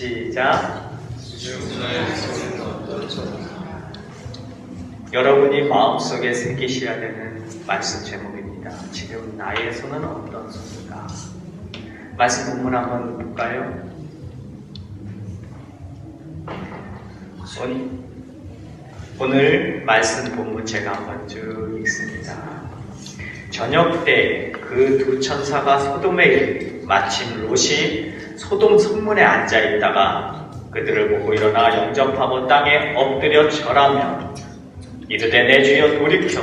시작. 여러분이 마음속에 새기셔야 되는 말씀 제목입니다. 지금 나의 손은 어떤 손인가? 말씀 본문 한번 볼까요? 오늘 말씀 본문 제가 한번 쭉 읽습니다. 저녁 때 그 두 천사가 소돔에 이르니 마침 롯이 소돔 성문에 앉아 있다가 그들을 보고 일어나 영접하고 땅에 엎드려 절하며 이르되 내 주여 돌이켜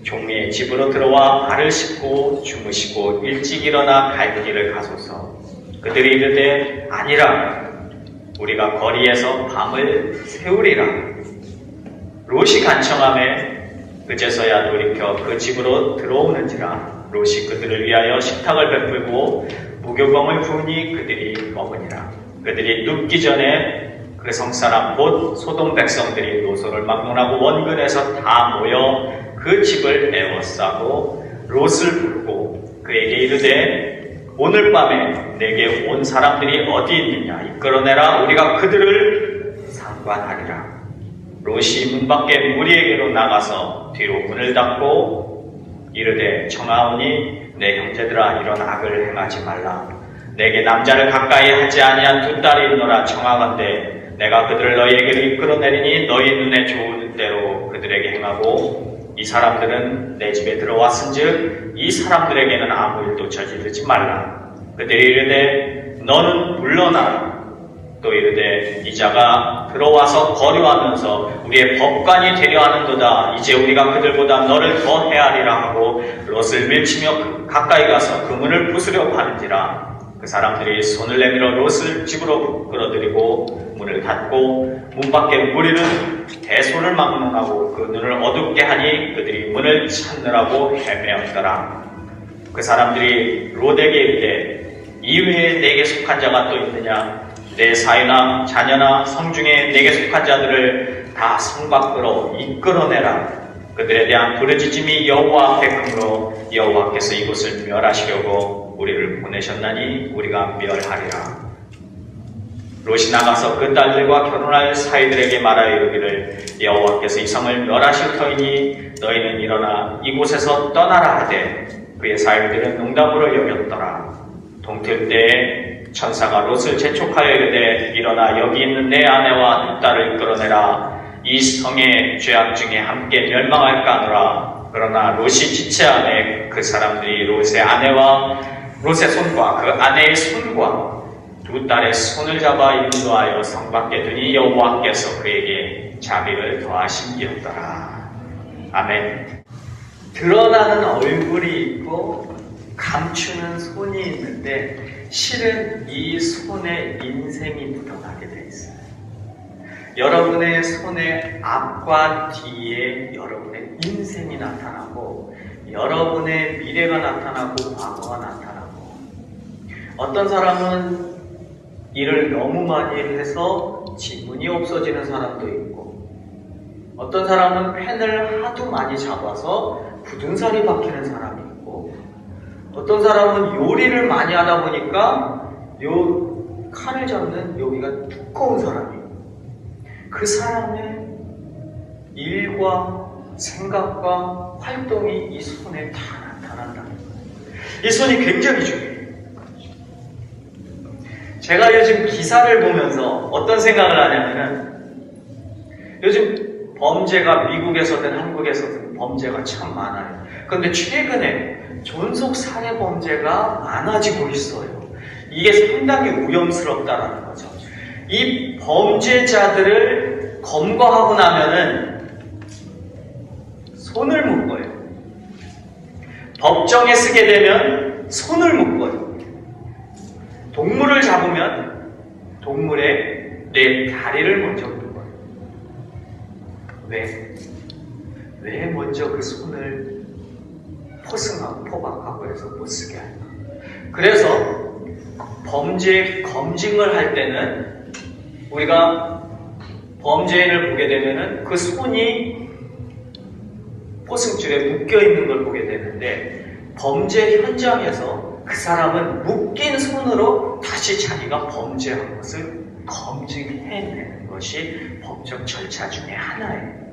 종리의 집으로 들어와 발을 씻고 주무시고 일찍 일어나 갈 길을 가소서. 그들이 이르되 아니라 우리가 거리에서 밤을 새우리라. 롯이 간청하매 그제서야 돌이켜 그 집으로 들어오는지라. 롯이 그들을 위하여 식탁을 베풀고 무교병을 부으니 그들이 먹으니라. 그들이 눕기 전에 그 성사람 곧 소돔 백성들이 노소를 막론하고 원근에서 다 모여 그 집을 에워싸고 롯을 부르고 그에게 이르되 오늘 밤에 내게 온 사람들이 어디 있느냐 이끌어내라. 우리가 그들을 상관하리라. 롯이 문 밖에 무리에게로 나가서 뒤로 문을 닫고 이르되 청하오니 내 형제들아 이런 악을 행하지 말라. 내게 남자를 가까이 하지 아니한 두 딸이 있노라. 청하건대 내가 그들을 너희에게로 이끌어내리니 너희 눈에 좋은 대로 그들에게 행하고 이 사람들은 내 집에 들어왔은즉 이 사람들에게는 아무 일도 저지르지 말라. 그들이 이르되 너는 물러나라. 또 이르되 이 자가 들어와서 거류하면서 우리의 법관이 되려 하는도다. 이제 우리가 그들보다 너를 더 헤아리라 하고 롯을 밀치며 가까이 가서 그 문을 부수려고 하는지라. 그 사람들이 손을 내밀어 롯을 집으로 끌어들이고 문을 닫고 문 밖에 무리는 대소를 막론하고 그 눈을 어둡게 하니 그들이 문을 찾느라고 헤매었더라. 그 사람들이 롯에게 이르되 이외에 내게 속한 자가 또 있느냐? 내 사위나 자녀나 성중에 내게 속한 자들을 다 성 밖으로 이끌어내라. 그들에 대한 부르짖음이 여호와 앞에 크므로 여호와께서 이곳을 멸하시려고 우리를 보내셨나니 우리가 멸하리라. 롯이 나가서 그 딸들과 결혼할 사위들에게 말하여 이르기를 여호와께서 이 성을 멸하실 터이니 너희는 일어나 이곳에서 떠나라 하되 그의 사위들은 농담으로 여겼더라. 동틀 때에 천사가 롯을 재촉하여 이르되 일어나 여기 있는 내 아내와 두 딸을 끌어내라. 이 성의 죄악 중에 함께 멸망할까 하노라. 그러나 롯이 지체하매 그 사람들이 롯의 아내와 롯의 손과 그 아내의 손과 두 딸의 손을 잡아 인도하여 성 밖에 두니 여호와께서 그에게 자비를 더하심이었더라. 아멘. 드러나는 얼굴이 있고 감추는 손이 있는데 실은 이 손에 인생이 묻어나게 돼 있어요. 여러분의 손의 앞과 뒤에 여러분의 인생이 나타나고 여러분의 미래가 나타나고 과거가 나타나고 어떤 사람은 일을 너무 많이 해서 지문이 없어지는 사람도 있고 어떤 사람은 펜을 하도 많이 잡아서 굳은 살이 박히는 사람이 있고 어떤 사람은 요리를 많이 하다 보니까 요 칼을 잡는 여기가 두꺼운 사람이 있고 그 사람의 일과 생각과 활동이 이 손에 다 나타난다는 거예요. 이 손이 굉장히 중요해요. 제가 요즘 기사를 보면서 어떤 생각을 하냐면은 요즘 범죄가 미국에서든 한국에서든 범죄가 참 많아요. 그런데 최근에 존속 살해 범죄가 많아지고 있어요. 이게 상당히 위험스럽다라는 거죠. 이 범죄자들을 검거하고 나면은 손을 묶어요. 법정에 쓰게 되면 손을 묶어요. 동물을 잡으면 동물의 뇌 다리를 먼저 묶어요. 왜 먼저 그 손을 포승하고 포박하고 해서 못 쓰게 할까? 그래서 범죄 검증을 할 때는 우리가 범죄인을 보게 되면은 그 손이 포승줄에 묶여 있는 걸 보게 되는데 범죄 현장에서 그 사람은 묶인 손으로 다시 자기가 범죄한 것을 검증해내는 것이 법적 절차 중에 하나예요.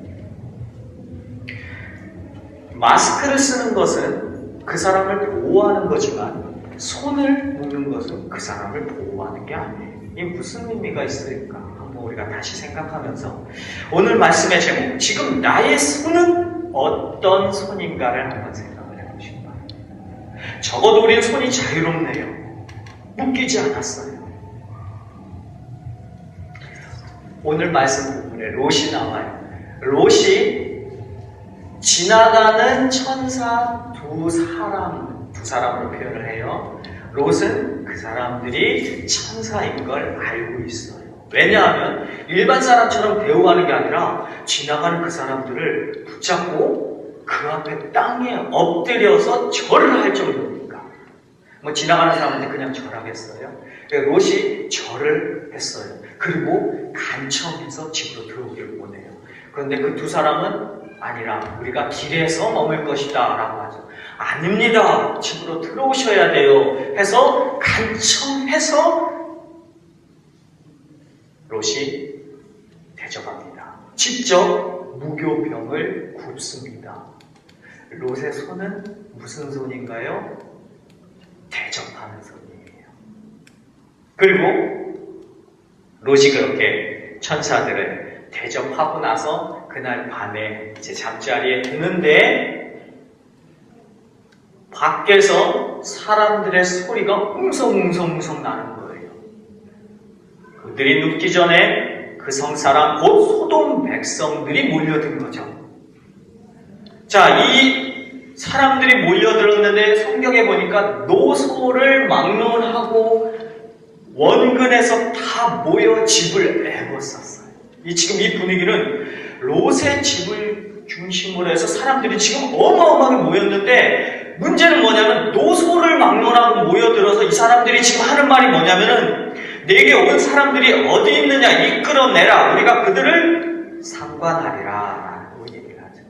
마스크를 쓰는 것은 그 사람을 보호하는 거지만 손을 묶는 것은 그 사람을 보호하는 게 아니에요. 이게 무슨 의미가 있을까? 한번 우리가 다시 생각하면서 오늘 말씀의 제목, 지금 나의 손은 어떤 손인가를 한번 생각을 해보시기 바랍니다. 적어도 우리는 손이 자유롭네요. 묶이지 않았어요. 오늘 말씀 부분에 롯이 나와요. 롯이 지나가는 천사 두 사람으로 표현을 해요. 롯은 그 사람들이 천사인 걸 알고 있어요. 왜냐하면 일반 사람처럼 대우하는 게 아니라 지나가는 그 사람들을 붙잡고 그 앞에 땅에 엎드려서 절을 할 정도니까. 뭐 지나가는 사람한테 그냥 절하겠어요? 롯이 절을 했어요. 그리고 간청해서 집으로 들어오기를 원해요. 그런데 그 두 사람은 아니라 우리가 길에서 머물 것이다 라고 하죠. 아닙니다. 집으로 들어오셔야 돼요. 해서 간청해서 롯이 대접합니다. 직접 무교병을 굽습니다. 롯의 손은 무슨 손인가요? 대접하는 손이에요. 그리고 롯이 그렇게 천사들을 대접하고 나서 그날 밤에 이제 잠자리에 드는데 밖에서 사람들의 소리가 웅성웅성웅성 나는 거예요. 그들이 눕기 전에 그 성사람 곧 소돔 백성들이 몰려든 거죠. 자, 이 사람들이 몰려들었는데 성경에 보니까 노소를 막론하고 원근에서 다 모여 집을 애웠었어요. 지금 이 분위기는 롯의 집을 중심으로 해서 사람들이 지금 어마어마하게 모였는데 문제는 뭐냐면 노소를 막론하고 모여들어서 이 사람들이 지금 하는 말이 뭐냐면은 내게 온 사람들이 어디 있느냐 이끌어내라. 우리가 그들을 상관하리라 라고 얘기를 하죠.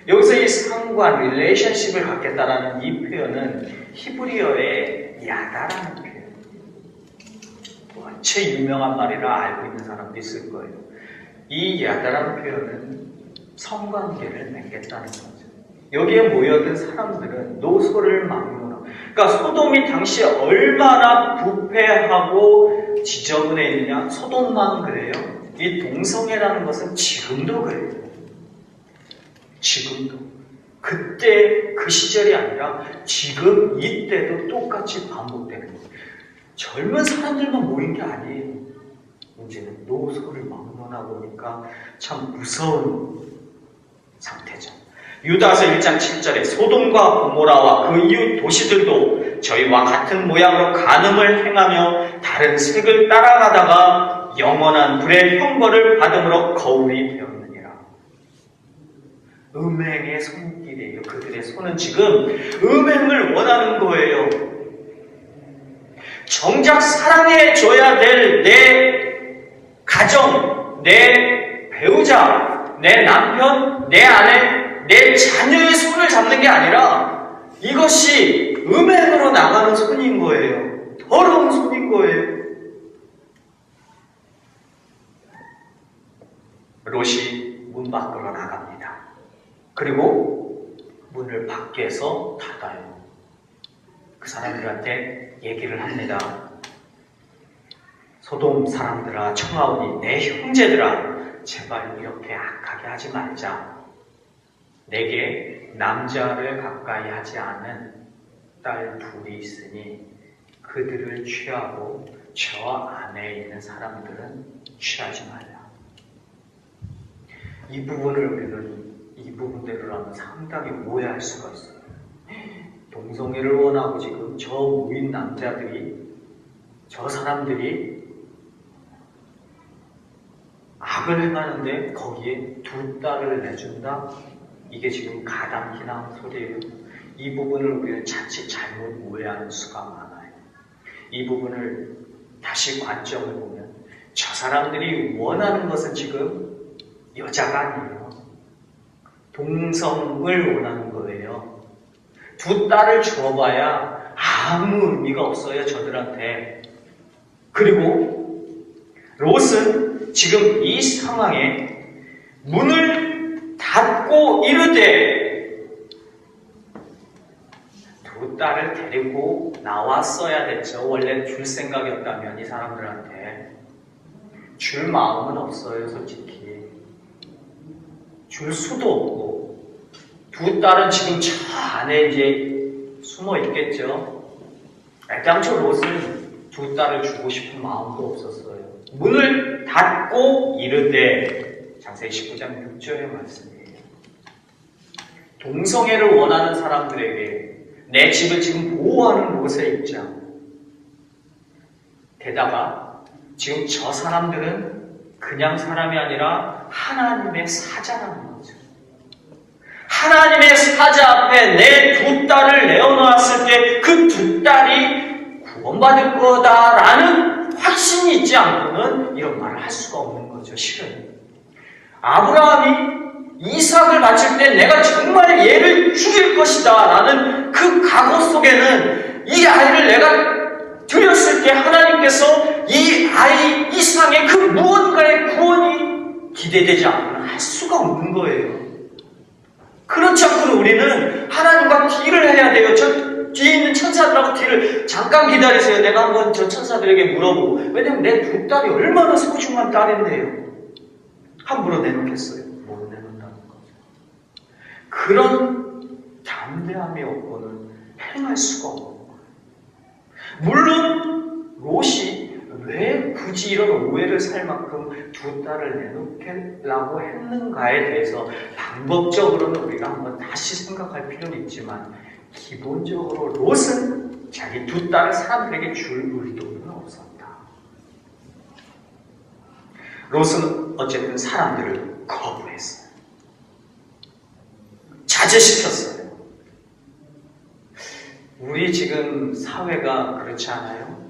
여기서 이 상관, 릴레이션십을 갖겠다라는 이 표현은 히브리어의 야다라는 표현. 원체 유명한 말이라 알고 있는 사람도 있을 거예요. 이 야다라는 표현은 성관계를 맺겠다는 거죠. 여기에 모여든 사람들은 노소를 막론하고, 그러니까 소돔이 당시에 얼마나 부패하고 지저분해 있느냐. 소돔만 그래요. 이 동성애라는 것은 지금도 그래요. 지금도. 그때 그 시절이 아니라 지금 이때도 똑같이 반복되는 거예요. 젊은 사람들만 모인 게 아니에요. 이제는 노소를 막론하고 오니까 참 무서운 상태죠. 유다서 1장 7절에 소돔과 고모라와 그 이웃 도시들도 저희와 같은 모양으로 간음을 행하며 다른 색을 따라가다가 영원한 불의 형벌을 받음으로 거울이 되었느니라. 음행의 손길이에요. 그들의 손은 지금 음행을 원하는 거예요. 정작 사랑해줘야 될 내 가정, 내 배우자, 내 남편, 내 아내, 내 자녀의 손을 잡는 게 아니라 이것이 음행으로 나가는 손인 거예요. 더러운 손인 거예요. 롯이 문 밖으로 나갑니다. 그리고 문을 밖에서 닫아요. 그 사람들한테 얘기를 합니다. 소돔 사람들아, 청하오니 내 형제들아, 제발 이렇게 악하게 하지 말자. 내게 남자를 가까이 하지 않은 딸 둘이 있으니 그들을 취하고 저 안에 있는 사람들은 취하지 말라. 이 부분을 우리는 이 부분대로라면 상당히 오해할 수가 있어요. 동성애를 원하고 지금 저 무인 남자들이, 저 사람들이 악을 행하는데 거기에 두 딸을 내준다? 이게 지금 가당키 나온 소리예요. 이 부분을 우리는 자칫 잘못 오해하는 수가 많아요. 이 부분을 다시 관점을 보면 저 사람들이 원하는 것은 지금 여자가 아니에요. 동성을 원하는 거예요. 두 딸을 주어봐야 아무 의미가 없어요, 저들한테. 그리고 롯은 지금 이 상황에 문을 닫고 이르되 두 딸을 데리고 나왔어야 됐죠. 원래 줄 생각이었다면 이 사람들한테. 줄 마음은 없어요, 솔직히. 줄 수도 없고. 두 딸은 지금 저 안에 이제 숨어 있겠죠. 애당초 롯은 두 딸을 주고 싶은 마음도 없었어요. 문을 닫고 이르되, 창세기 19장 6절의 말씀이에요. 동성애를 원하는 사람들에게 내 집을 지금 보호하는 롯의 입장. 게다가 지금 저 사람들은 그냥 사람이 아니라 하나님의 사자라는 거죠. 하나님의 사자 앞에 내 두 딸을 내어놓았을 때 그 두 딸이 구원받을 거다라는 확신이 있지 않고는 이런 말을 할 수가 없는 거죠. 실은 아브라함이 이삭을 바칠 때 내가 정말 얘를 죽일 것이다 라는 그 각오 속에는 이 아이를 내가 드렸을 때 하나님께서 이 아이 이삭의 그 무언가의 구원이 기대되지 않고는 할 수가 없는 거예요. 그렇지 않고는 우리는 하나님과 딜을 해야 돼요. 저 뒤에 있는 천사들하고 딜을 잠깐 기다리세요. 내가 한번 저 천사들에게 물어보고. 왜냐면 내 두 딸이 얼마나 소중한 딸인데요. 함부로 내놓겠어요. 못 내놓는다는 거죠. 그런 담대함이 없고는 행할 수가 없는 거예요. 물론 롯이 왜 굳이 이런 오해를 살 만큼 두 딸을 내놓으려고 했는가에 대해서 방법적으로는 우리가 한번 다시 생각할 필요는 있지만 기본적으로 롯은 자기 두 딸을 사람들에게 줄 의도는 없었다. 롯은 어쨌든 사람들을 거부했어요. 자제시켰어요. 우리 지금 사회가 그렇지 않아요?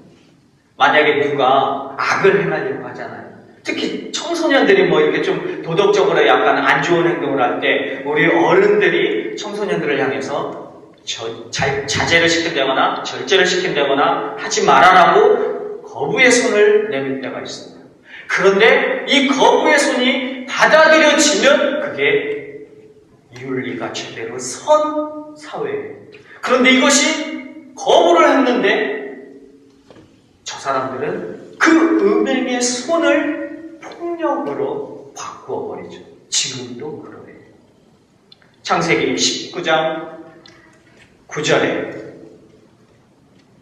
만약에 누가 악을 행하려고 하잖아요. 특히 청소년들이 뭐 이렇게 좀 도덕적으로 약간 안 좋은 행동을 할 때 우리 어른들이 청소년들을 향해서 자제를 시킨다거나 절제를 시킨다거나 하지 말아라고 거부의 손을 내밀 때가 있습니다. 그런데 이 거부의 손이 받아들여지면 그게 윤리가 제대로 선 사회예요. 그런데 이것이 거부를 했는데 저 사람들은 그 음행의 손을 폭력으로 바꾸어 버리죠. 지금도 그러네요. 창세기 19장 9절에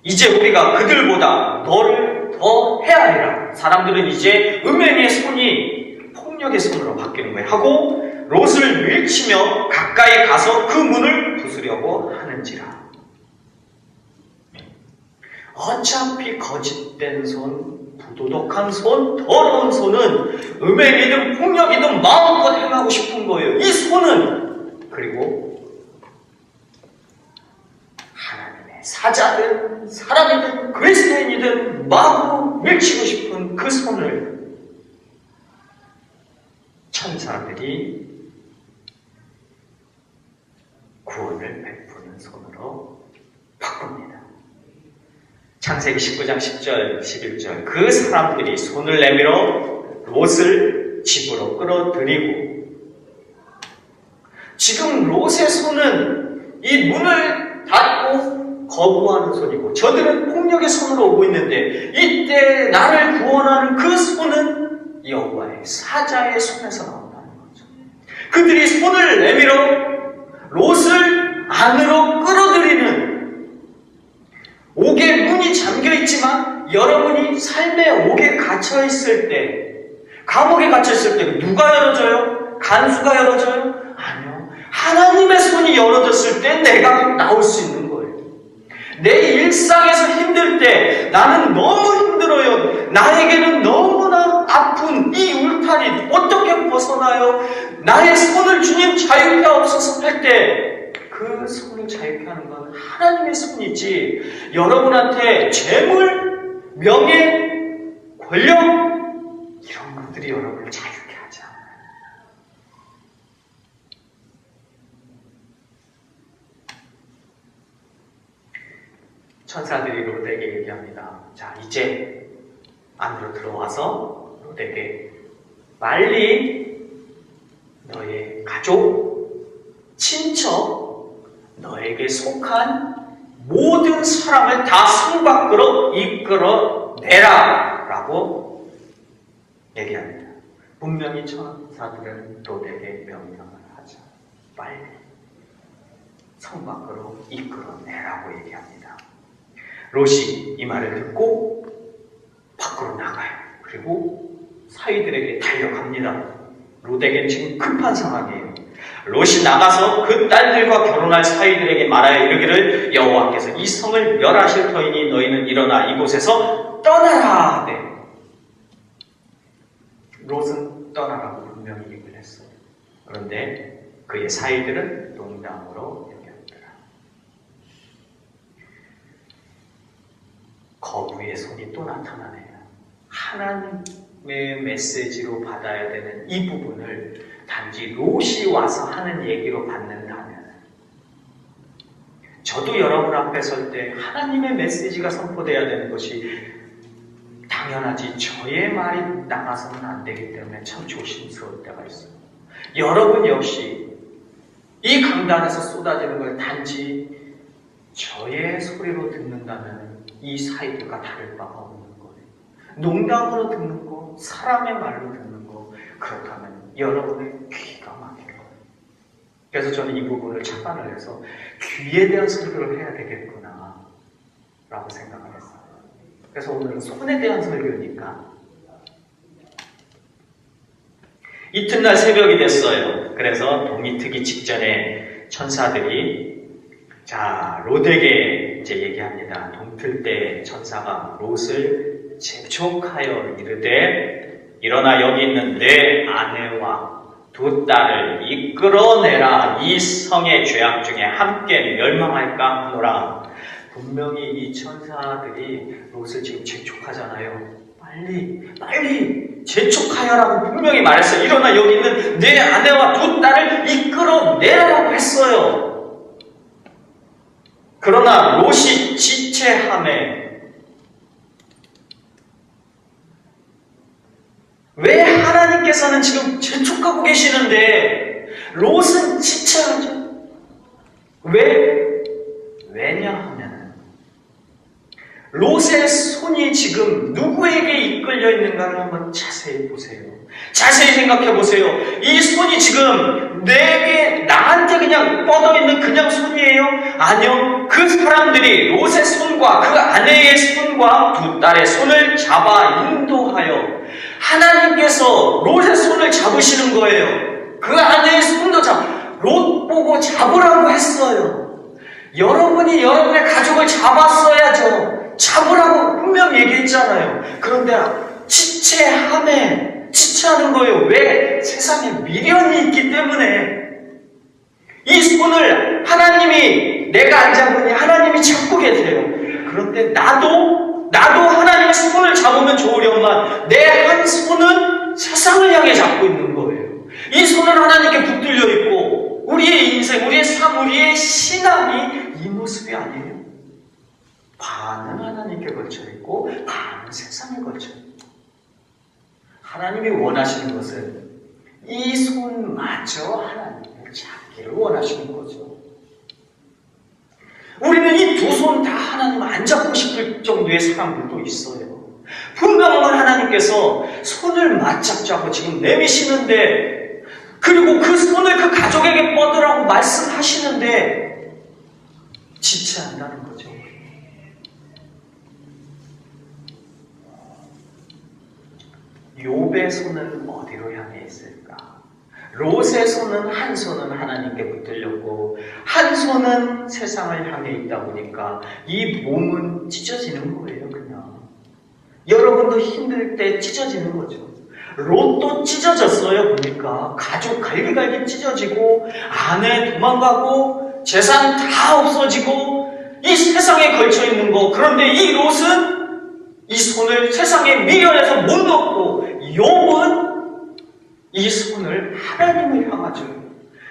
이제 우리가 그들보다 너를 더 헤아리라. 사람들은 이제 음행의 손이 폭력의 손으로 바뀌는 거예요. 하고 롯을 밀치며 가까이 가서 그 문을 부수려고 하는지라. 어차피 거짓된 손, 부도덕한 손, 더러운 손은 음행이든 폭력이든 마음껏 행하고 싶은 거예요. 이 손은. 그리고 하나님의 사자든 사람이든 그리스도인이든 마음으로 밀치고 싶은 그 손을 천사들이 구원을 베푸는 손으로 바꿉니다. 창세기 19장 10절, 11절 그 사람들이 손을 내밀어 롯을 집으로 끌어들이고 지금 롯의 손은 이 문을 닫고 거부하는 손이고 저들은 폭력의 손으로 오고 있는데 이때 나를 구원하는 그 손은 여호와의 사자의 손에서 나온다는 거죠. 그들이 손을 내밀어 롯을 안으로 끌어들이는 옥에 문이 잠겨있지만 여러분이 삶의 옥에 갇혀있을 때 감옥에 갇혀있을 때 누가 열어줘요? 간수가 열어줘요? 아니요. 하나님의 손이 열어줬을 때 내가 나올 수 있는 거예요. 내 일상에서 힘들 때 나는 너무 힘들어요. 나에게는 너무나 아픈 이 울타리 어떻게 벗어나요? 나의 손을 주님 자유케 하옵소서 할 때 그 손을 자유케 하는 건 하나님의 손이지 여러분한테 재물, 명예, 권력 이런 것들이 여러분을 자유케 하지 않아요. 천사들이 롯에게 얘기합니다. 자, 이제 안으로 들어와서 롯에게 빨리 너의 가족, 친척, 너에게 속한 모든 사람을 다 성 밖으로 이끌어내라 라고 얘기합니다. 분명히 천사들은 롯에게 명령을 하자. 빨리 성 밖으로 이끌어내라고 얘기합니다. 롯이 이 말을 듣고 밖으로 나가요. 그리고 사위들에게 달려갑니다. 롯에겐 지금 급한 상황이에요. 롯이 나가서 그 딸들과 결혼할 사위들에게 말하여 이르기를 여호와께서 이 성을 멸하실 터이니 너희는 일어나 이곳에서 떠나라. 네. 롯은 떠나라고 분명히 얘기를 했어요. 그런데 그의 사위들은 농담으로 여겼더라. 거부의 손이 또 나타나네요. 하나님의 메시지로 받아야 되는 이 부분을 단지 롯이 와서 하는 얘기로 받는다면, 저도 여러분 앞에 설 때 하나님의 메시지가 선포되어야 되는 것이 당연하지 저의 말이 나가서는 안 되기 때문에 참 조심스러울 때가 있어요. 여러분 역시 이 강단에서 쏟아지는 걸 단지 저의 소리로 듣는다면 이 사이들과 다를 바가 없는 거예요. 농담으로 듣는 거, 사람의 말로 듣는 거, 그렇다면 여러분의 귀가 막힐 거예요. 그래서 저는 이 부분을 착안을 해서 귀에 대한 설교를 해야 되겠구나 라고 생각을 했어요. 그래서 오늘은 손에 대한 설교니까 이튿날 새벽이 됐어요. 그래서 동이 트기 직전에 천사들이 자 롯에게 이제 얘기합니다. 동틀 때 천사가 롯을 재촉하여 이르되 일어나 여기 있는 내 아내와 두 딸을 이끌어내라. 이 성의 죄악 중에 함께 멸망할까 하노라. 분명히 이 천사들이 롯을 지금 재촉하잖아요. 빨리 재촉하여라고 분명히 말했어요. 일어나 여기 있는 내 아내와 두 딸을 이끌어내라고 했어요. 그러나 롯이 지체함에 왜 하나님께서는 지금 재촉하고 계시는데 롯은 지체하죠? 왜냐하면 롯의 손이 지금 누구에게 이끌려 있는가를 한번 자세히 보세요. 자세히 생각해 보세요. 이 손이 지금 나한테 그냥 뻗어있는 그냥 손이에요? 아니요. 그 사람들이 롯의 손과 그 아내의 손과 두 딸의 손을 잡아 인도하여 하나님께서 롯의 손을 잡으시는 거예요. 그 아내의 손도 롯 보고 잡으라고 했어요. 여러분이 여러분의 가족을 잡았어야죠. 잡으라고 분명히 얘기했잖아요. 그런데 지체하는 거예요. 왜? 세상에 미련이 있기 때문에. 이 손을 하나님이 내가 안 잡으니 하나님이 잡고 계세요. 그런데 나도 하나님의 손을 잡으면 좋으련만 내 한 손은 세상을 향해 잡고 있는 거예요. 이 손은 하나님께 붙들려 있고 우리의 인생, 우리의 삶, 우리의 신앙이 이 모습이 아니에요. 반은 하나님께 걸쳐 있고 반은 세상에 걸쳐 있고. 하나님이 원하시는 것은 이 손마저 하나님을 잡기를 원하시는 거죠. 우리는 이 두 손 다 하나님 안 잡고 싶을 정도의 사람들도 있어요. 분명한 건 하나님께서 손을 맞잡자고 지금 내미시는데, 그리고 그 손을 그 가족에게 뻗으라고 말씀하시는데 지체한다는 거죠. 욥의 손은 어디로 향해 있을까? 롯의 손은 한 손은 하나님께 붙들렸고 한 손은 세상을 향해 있다 보니까 이 몸은 찢어지는 거예요. 그냥 여러분도 힘들 때 찢어지는 거죠. 롯도 찢어졌어요. 보니까 가족 갈기갈기 찢어지고 아내 도망가고 재산 다 없어지고 이 세상에 걸쳐 있는 거. 그런데 이 롯은 이 손을 세상에 미련해서 못 놓고 욥은 이 손을 하나님을 향하죠.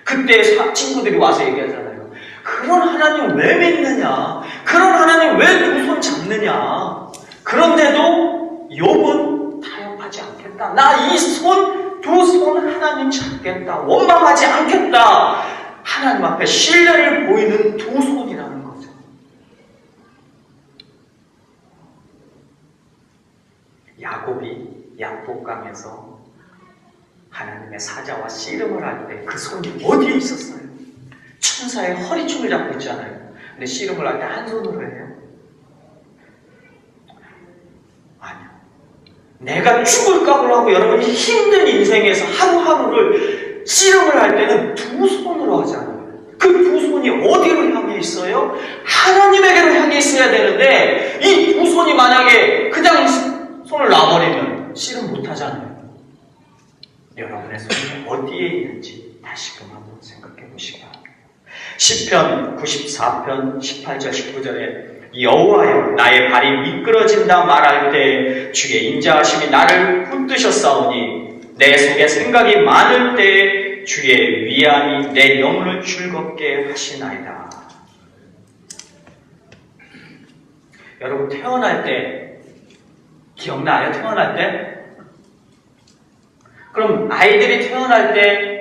그때 친구들이 와서 얘기하잖아요. 그런 하나님 왜 믿느냐? 그런 하나님 왜 두 손 잡느냐? 그런데도 욥은 타협하지 않겠다. 나 이 두 손 하나님 잡겠다. 원망하지 않겠다. 하나님 앞에 신뢰를 보이는 두 손이라는 거죠. 야곱이 야복강에서 하나님의 사자와 씨름을 할 때 그 손이 어디에 있었어요? 천사의 허리춤을 잡고 있잖아요. 근데 씨름을 할 때 한 손으로 해요? 아니요. 내가 죽을 각오를 하고 여러분이 힘든 인생에서 하루하루를 씨름을 할 때는 두 손으로 하잖아요. 그 두 손이 어디로 향해 있어요? 하나님에게로 향해 있어야 되는데 이 두 손이 만약에 그냥 손을 놔버리면 씨름 못 하잖아요. 여러분의 손이 어디에 있는지 다시금 한번 생각해 보시기 바랍니다. 시편 94편 18절 19절에 여호와여 나의 발이 미끄러진다 말할 때 주의 인자하심이 나를 붙드셨사오니 내 속에 생각이 많을 때 주의 위안이 내 영혼을 즐겁게 하시나이다. 여러분 태어날 때 기억나요? 태어날 때? 그럼 아이들이 태어날 때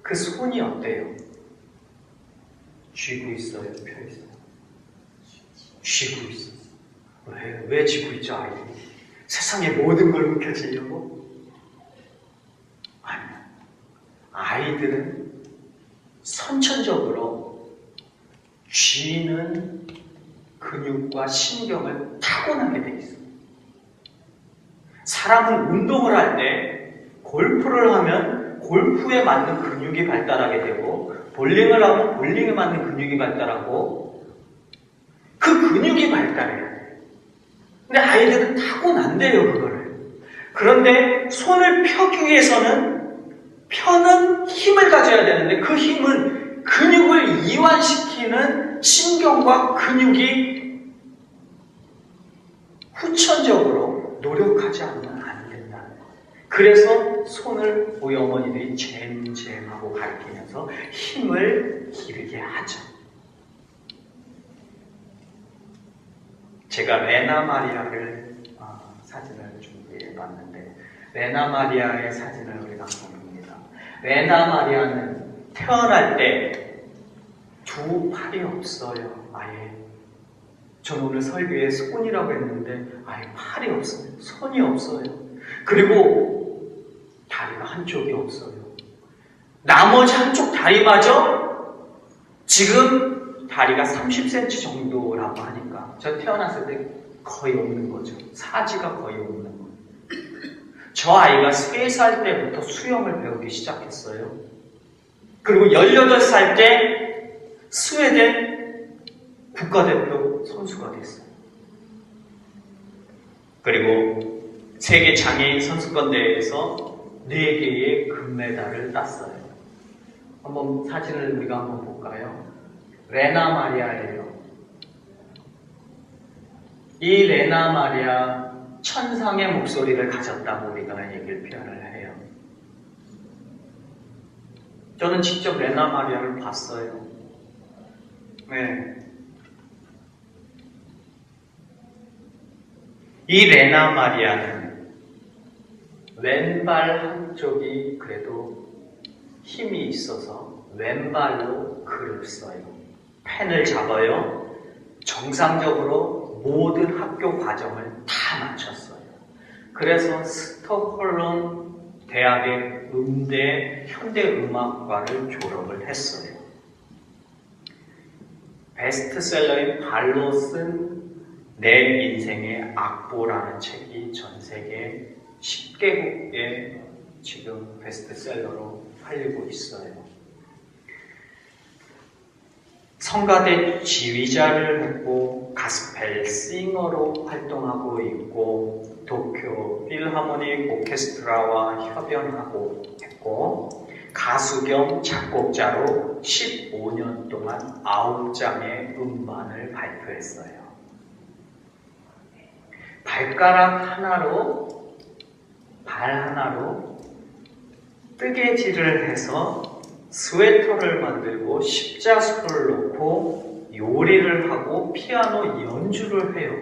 그 손이 어때요? 쥐고 있어요? 펴 있어요? 쥐고 있어요. 왜 쥐고 있죠, 아이들이? 세상의 모든 걸 묵혀지려고? 아니요. 아이들은 선천적으로 쥐는 근육과 신경을 타고나게 돼 있어요. 사람은 운동을 할 때 골프를 하면 골프에 맞는 근육이 발달하게 되고 볼링을 하면 볼링에 맞는 근육이 발달하고 그 근육이 발달해요. 근데 아이들은 타고난대요, 그거를. 그런데 손을 펴기 위해서는 펴는 힘을 가져야 되는데 그 힘은 근육을 이완시키는 신경과 근육이 후천적으로 노력하지 않으면 안 된다는 거예요. 그래서 손을 우리 어머니들이 잼잼하고 가리키면서 힘을 기르게 하죠. 제가 레나 마리아를 사진을 준비해 봤는데 레나 마리아의 사진을 우리가 한번 봅니다. 레나 마리아는 태어날 때 두 팔이 없어요. 아예. 저는 오늘 설교에 손이라고 했는데 아예 팔이 없어요. 손이 없어요. 그리고 다리가 한쪽이 없어요. 나머지 한쪽 다리마저 지금 다리가 30cm 정도라고 하니까 저 태어났을 때 거의 없는 거죠. 사지가 거의 없는 거예요. 저 아이가 3살 때부터 수영을 배우기 시작했어요. 그리고 18살 때 스웨덴 국가대표 선수가 됐어요. 그리고 세계 장애인 선수권 대회에서 4개의 금메달을 땄어요. 한번 사진을 우리가 한번 볼까요? 레나 마리아예요. 이 레나 마리아 천상의 목소리를 가졌다고 우리가 얘기를 표현을 해요. 저는 직접 레나 마리아를 봤어요. 네. 이 레나 마리아는 왼발 한쪽이 그래도 힘이 있어서 왼발로 글을 써요. 펜을 잡아요. 정상적으로 모든 학교 과정을 다 마쳤어요. 그래서 스톡홀름 대학의 음대 현대음악과를 졸업을 했어요. 베스트셀러인 발로 쓴 내 인생의 악보라는 책이 전 세계 10개국에 지금 베스트셀러로 팔리고 있어요. 성가대 지휘자를 했고 가스펠 싱어로 활동하고 있고 도쿄 필하모닉 오케스트라와 협연하고 했고 가수 겸 작곡자로 15년 동안 9장의 음반을 발표했어요. 발가락 하나로 발 하나로 뜨개질을 해서 스웨터를 만들고 십자수를 놓고 요리를 하고 피아노 연주를 해요.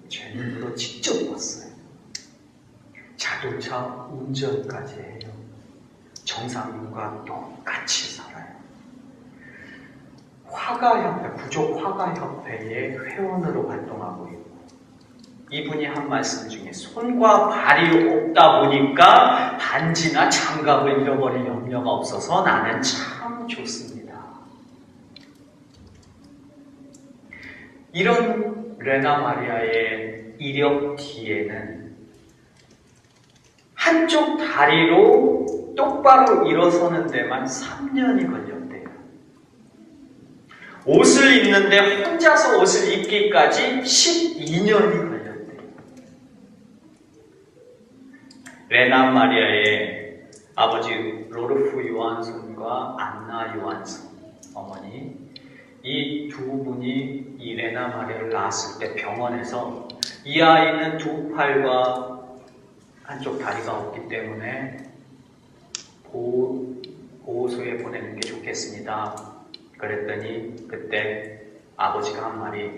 제 눈으로 직접 봤어요. 자동차 운전까지 해요. 정상인과 똑같이 살아요. 화가협회, 부족 화가협회의 회원으로 활동하고 있고, 이분이 한 말씀 중에 손과 발이 없다 보니까 반지나 장갑을 잃어버릴 염려가 없어서 나는 참 좋습니다. 이런 레나 마리아의 이력 뒤에는 한쪽 다리로 똑바로 일어서는 데만 3년이 걸렸대요. 옷을 입는데 혼자서 옷을 입기까지 12년이 걸렸대요. 레나 마리아의 아버지 로르프 요한손과 안나 요한손 어머니, 이 두 분이 이 레나 마리아를 낳았을 때 병원에서 이 아이는 두 팔과 한쪽 다리가 없기 때문에 보호소에 보내는 게 좋겠습니다. 그랬더니 그때 아버지가 한 말이,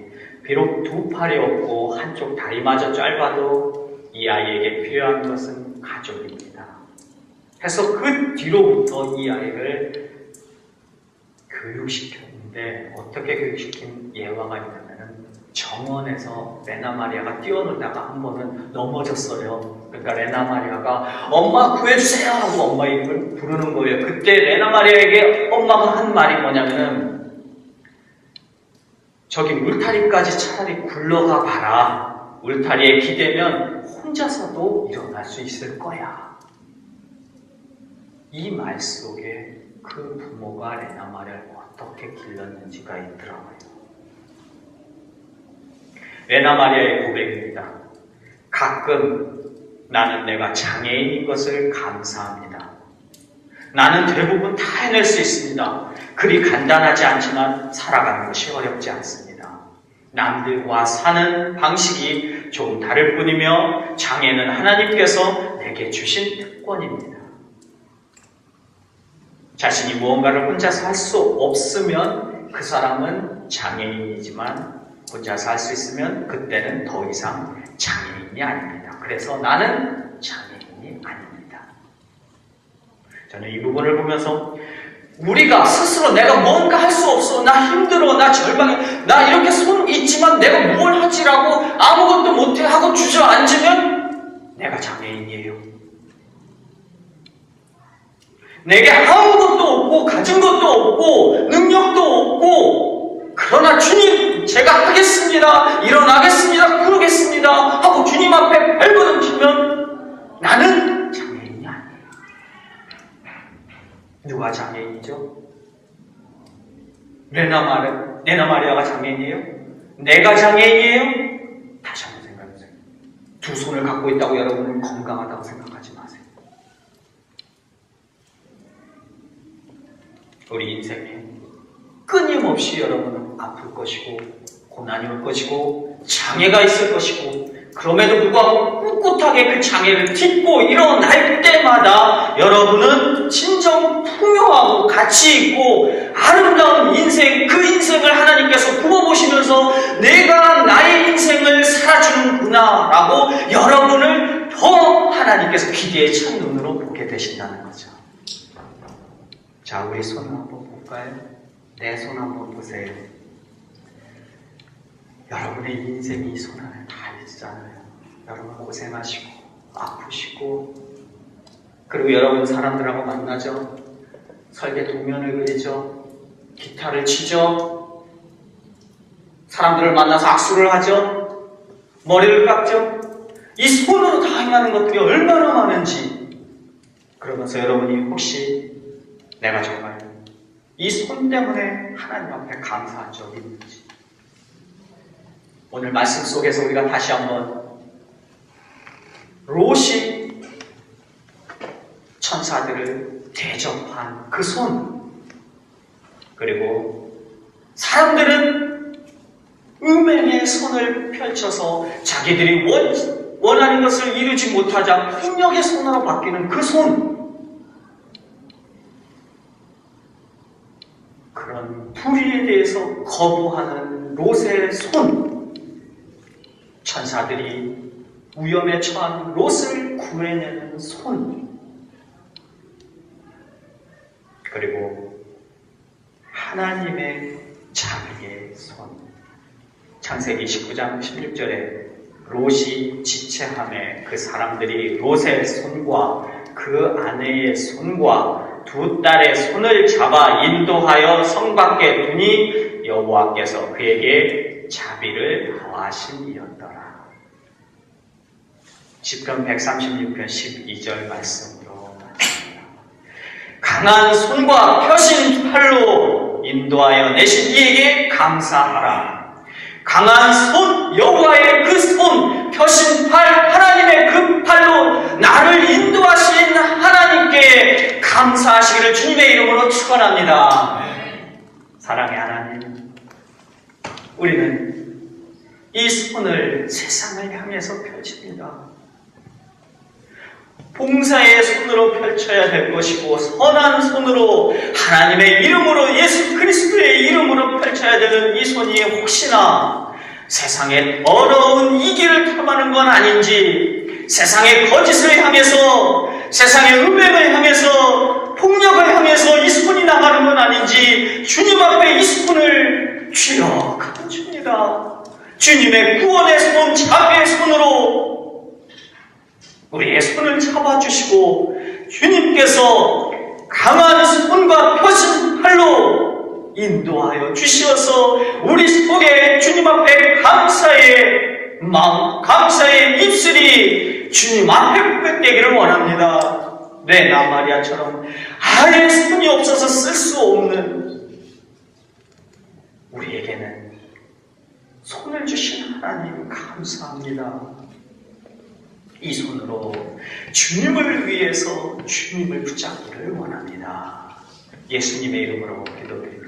비록 두 팔이 없고 한쪽 다리마저 짧아도 이 아이에게 필요한 것은 가족입니다. 해서 그 뒤로부터 이 아이를 교육시켰는데, 어떻게 교육시킨 예화가 있냐면은 정원에서 레나 마리아가 뛰어놀다가 한 번은 넘어졌어요. 그러니까 레나 마리아가 엄마 구해주세요 하고 엄마 이름을 부르는 거예요. 그때 레나 마리아에게 엄마가 한 말이 뭐냐면은, 저기 울타리까지 차라리 굴러가 봐라. 울타리에 기대면 혼자서도 일어날 수 있을 거야. 이 말 속에 그 부모가 레나 마리아를 어떻게 길렀는지가 있더라고요. 레나 마리아의 고백입니다. 가끔 나는 내가 장애인인 것을 감사합니다. 나는 대부분 다 해낼 수 있습니다. 그리 간단하지 않지만 살아가는 것이 어렵지 않습니다. 남들과 사는 방식이 조금 다를 뿐이며 장애는 하나님께서 내게 주신 특권입니다. 자신이 무언가를 혼자서 할 수 없으면 그 사람은 장애인이지만 혼자서 할 수 있으면 그때는 더 이상 장애인이 아닙니다. 그래서 나는 장애인이 아닙니다. 저는 이 부분을 보면서 우리가 스스로 내가 뭔가 할 수 없어, 나 힘들어, 나 절망해, 나 이렇게 손 있지만 내가 뭘 하지라고 아무것도 못해 하고 주저앉으면 내가 장애인이에요. 내게 아무것도 없고 가진 것도 없고 능력도 없고, 그러나 주님 제가 하겠습니다, 일어나겠습니다, 그러겠습니다 하고 주님 앞에 발버둥치면 나는 장애인이 아니에요. 누가 장애인이죠? 레나 마리아가 장애인이에요? 내가 장애인이에요? 다시 한번 생각해보세요. 두 손을 갖고 있다고 여러분은 건강하다고 생각하지 마세요. 우리 인생에 끊임없이 여러분은 아플 것이고 고난이 올 것이고 장애가 있을 것이고, 그럼에도 불구하고 꿋꿋하게 그 장애를 딛고 일어날 때마다 여러분은 진정 풍요하고 가치 있고 아름다운 인생, 그 인생을 하나님께서 부어보시면서 내가 나의 인생을 살아주는구나 라고 여러분을 더 하나님께서 기대의 찬 눈으로 보게 되신다는 거죠. 자, 우리 손을 한번 볼까요? 내 손 한번 보세요. 여러분의 인생이 이 손 안에 다 있잖아요. 여러분 고생하시고 아프시고, 그리고 여러분 사람들하고 만나죠. 설계 도면을 그리죠. 기타를 치죠. 사람들을 만나서 악수를 하죠. 머리를 깎죠. 이 손으로 다 행하는 것들이 얼마나 많은지. 그러면서 여러분이 혹시 내가 정말 이 손 때문에 하나님 앞에 감사한 적이 있는지, 오늘 말씀 속에서 우리가 다시 한번 롯이 천사들을 대접한 그 손, 그리고 사람들은 음행의 손을 펼쳐서 자기들이 원하는 것을 이루지 못하자 폭력의 손으로 바뀌는 그 손, 그런 불의에 대해서 거부하는 롯의 손, 천사들이 위험에 처한 롯을 구해내는 손, 그리고 하나님의 자비의 손. 창세기 19장 16절에 롯이 지체함에 그 사람들이 롯의 손과 그 아내의 손과 두 딸의 손을 잡아 인도하여 성 밖에 두니 여호와께서 그에게 자비를 더하심이었더라. 시편 136편 12절 말씀으로 강한 손과 펴신 팔로 인도하여 내신 이에게 감사하라. 강한 손, 여호와의 그 손, 펴신 팔, 하나님의 그 팔로 나를 인도하신 하나님께 감사하시기를 주님의 이름으로 축원합니다. 사랑의 하나님, 우리는 이 손을 세상을 향해서 펼칩니다. 봉사의 손으로 펼쳐야 될 것이고 선한 손으로 하나님의 이름으로 예수 그리스도의 이름으로 펼쳐야 되는 이 손이 혹시나 세상의 더러운 이 길을 탐하는 건 아닌지, 세상의 거짓을 향해서, 세상의 음행을 향해서, 폭력을 향해서 이 손이 나가는 건 아닌지 주님 앞에 이 손을 주여 감사합니다. 주님의 구원의 손, 자비의 손으로 우리의 손을 잡아주시고 주님께서 강한 손과 펴신 팔로 인도하여 주시어서 우리 속에 주님 앞에 감사의 마음, 감사의 입술이 주님 앞에 고백되기를 원합니다. 레나 마리아처럼 아예 손이 없어서 쓸 수 없는 우리에게는 손을 주신 하나님 감사합니다. 이 손으로 주님을 위해서 주님을 붙잡기를 원합니다. 예수님의 이름으로 기도드립니다.